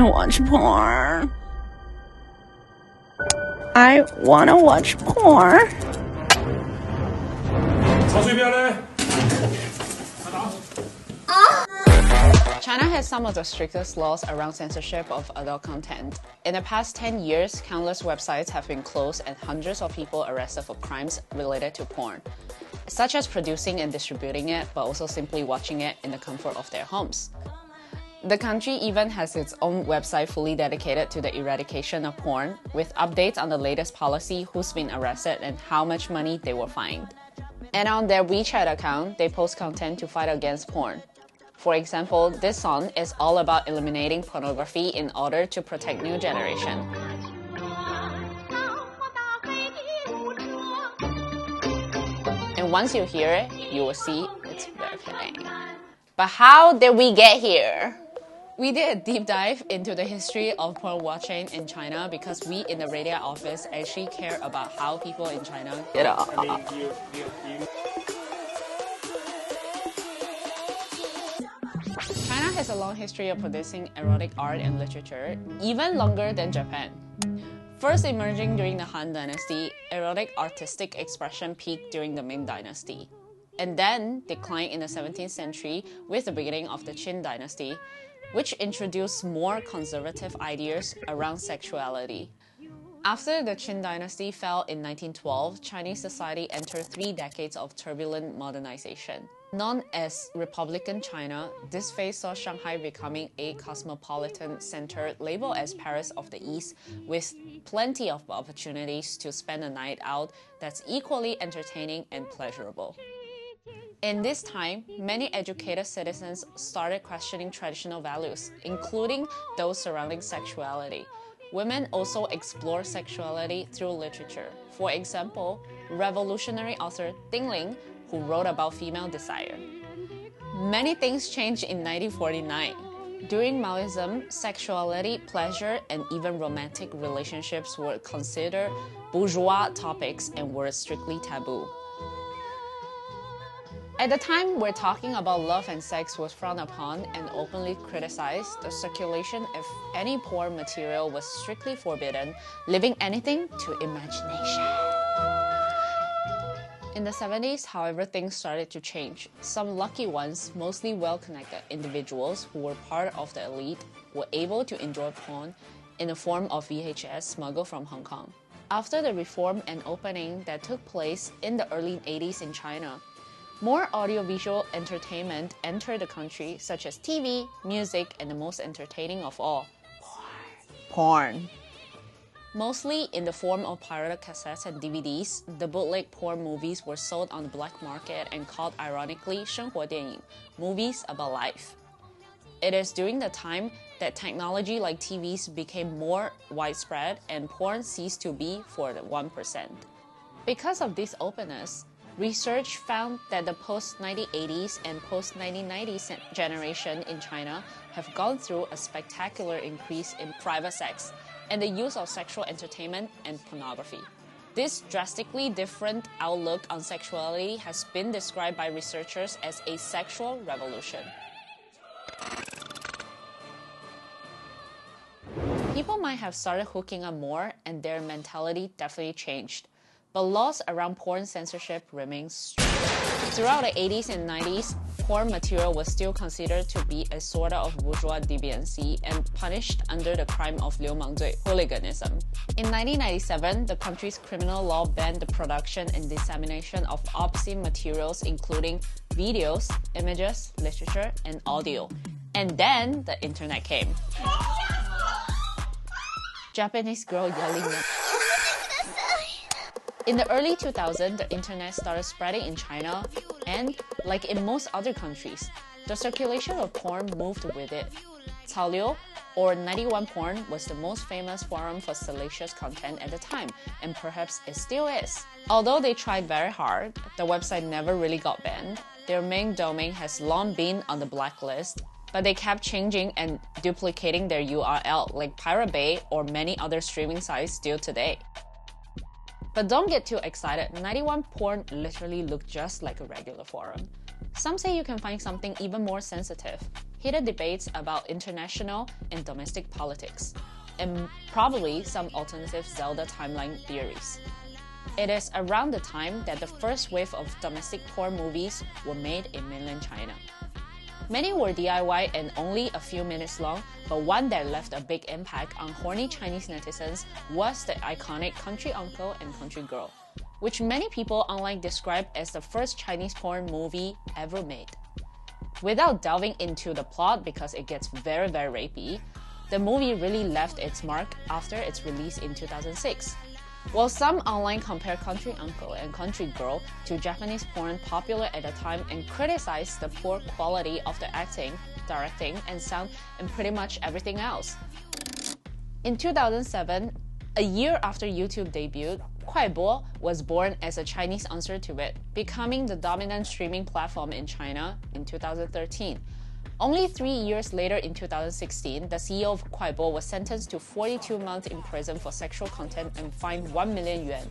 wanna watch porn. I wanna watch porn. China has some of the strictest laws around censorship of adult content. In the past 10 years, countless websites have been closed and hundreds of people arrested for crimes related to porn, such as producing and distributing it, but also simply watching it in the comfort of their homes. The country even has its own website fully dedicated to the eradication of porn, with updates on the latest policy, who's been arrested, and how much money they were fined. And on their WeChat account, they post content to fight against porn. For example, this song is all about eliminating pornography in order to protect new generation. And once you hear it, you will see it's very fitting. But how did we get here? We did a deep dive into the history of porn watching in China because we in the RADII office actually care about how people in China get off. China has a long history of producing erotic art and literature, even longer than Japan. First emerging during the Han Dynasty, erotic artistic expression peaked during the Ming Dynasty, and then declined in the 17th century with the beginning of the Qin Dynasty, which introduced more conservative ideas around sexuality. After the Qin Dynasty fell in 1912, Chinese society entered 3 decades of turbulent modernization. Known as Republican China, this phase saw Shanghai becoming a cosmopolitan center labeled as Paris of the East, with plenty of opportunities to spend a night out that's equally entertaining and pleasurable. In this time, many educated citizens started questioning traditional values, including those surrounding sexuality. Women also explore sexuality through literature. For example, revolutionary author Ding Ling, who wrote about female desire. Many things changed in 1949. During Maoism, sexuality, pleasure, and even romantic relationships were considered bourgeois topics and were strictly taboo. At the time we're talking about, love and sex was frowned upon and openly criticized. The circulation of any porn material was strictly forbidden, leaving anything to imagination. In the 70s, however, things started to change. Some lucky ones, mostly well-connected individuals who were part of the elite, were able to enjoy porn in the form of VHS smuggled from Hong Kong. After the reform and opening that took place in the early 80s in China, more audiovisual entertainment entered the country, such as TV, music, and the most entertaining of all, porn. Mostly in the form of pirated cassettes and DVDs, the bootleg porn movies were sold on the black market and called ironically 生活电影, movies about life. It is during the time that technology like TVs became more widespread and porn ceased to be for the 1%. Because of this openness, research found that the post-1980s and post-1990s generation in China have gone through a spectacular increase in private sex and the use of sexual entertainment and pornography. This drastically different outlook on sexuality has been described by researchers as a sexual revolution. People might have started hooking up more and their mentality definitely changed. But laws around porn censorship remain strict. Throughout the 80s and 90s, porn material was still considered to be a sort of bourgeois deviancy and punished under the crime of 流氓罪, hooliganism. In 1997, the country's criminal law banned the production and dissemination of obscene materials including videos, images, literature, and audio. And then the internet came. Japanese girl yelling. In the early 2000s, the internet started spreading in China, and, like in most other countries, the circulation of porn moved with it. Caoliu, or 91 Porn, was the most famous forum for salacious content at the time, and perhaps it still is. Although they tried very hard, the website never really got banned. Their main domain has long been on the blacklist, but they kept changing and duplicating their URL, like Pirate Bay or many other streaming sites still today. But don't get too excited, 91 Porn literally looked just like a regular forum. Some say you can find something even more sensitive. heated debates about international and domestic politics, and probably some alternative Zelda timeline theories. It is around the time that the first wave of domestic porn movies were made in mainland China. Many were DIY and only a few minutes long, but one that left a big impact on horny Chinese netizens was the iconic Country Uncle and Country Girl, which many people online describe as the first Chinese porn movie ever made. Without delving into the plot because it gets very rapey, the movie really left its mark after its release in 2006. While some online compare Country Uncle and Country Girl to Japanese porn popular at the time and criticize the poor quality of the acting, directing, and sound, and pretty much everything else. In 2007, a year after YouTube debuted, Kuaibo was born as a Chinese answer to it, becoming the dominant streaming platform in China in 2013. Only 3 years later, in 2016, the CEO of Kuaibo was sentenced to 42 months in prison for sexual content and fined 1 million yuan.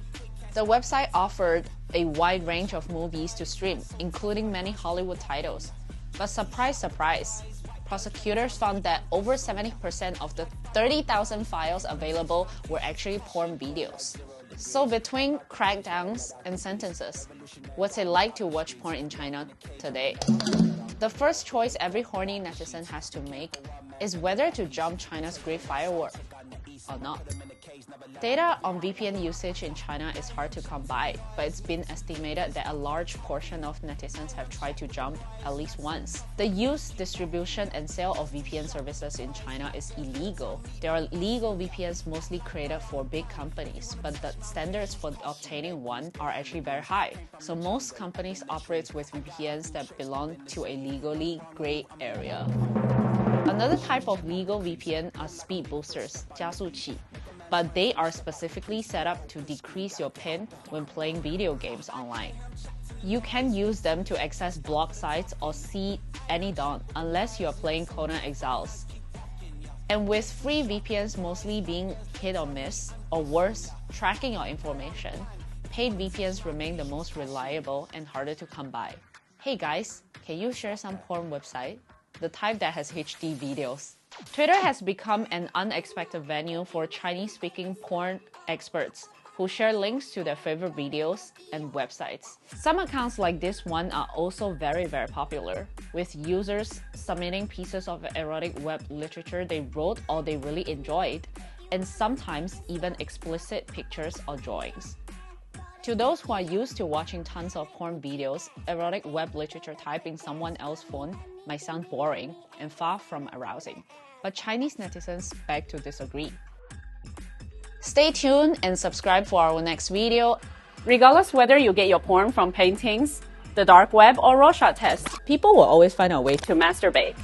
The website offered a wide range of movies to stream, including many Hollywood titles. But surprise, surprise, prosecutors found that over 70% of the 30,000 files available were actually porn videos. So between crackdowns and sentences, what's it like to watch porn in China today? The first choice every horny netizen has to make is whether to jump China's Great Firewall or not. Data on VPN usage in China is hard to come by, but it's been estimated that a large portion of netizens have tried to jump at least once. The use, distribution, and sale of VPN services in China is illegal. There are legal VPNs mostly created for big companies, but the standards for obtaining one are actually very high. So most companies operate with VPNs that belong to a legally gray area. Another type of legal VPN are speed boosters, 加速器, but they are specifically set up to decrease your ping when playing video games online. You can use them to access blocked sites or see any DOM unless you are playing Conan Exiles. And with free VPNs mostly being hit or miss, or worse, tracking your information, paid VPNs remain the most reliable and harder to come by. Hey guys, can you share some porn website? The type that has HD videos. Twitter has become an unexpected venue for Chinese-speaking porn experts who share links to their favorite videos and websites. Some accounts like this one are also very popular, with users submitting pieces of erotic web literature they wrote or they really enjoyed, and sometimes even explicit pictures or drawings. To those who are used to watching tons of porn videos, erotic web literature typed in someone else's phone might sound boring and far from arousing, but Chinese netizens beg to disagree. Stay tuned and subscribe for our next video. Regardless whether you get your porn from paintings, the dark web, or Rorschach tests, people will always find a way to masturbate.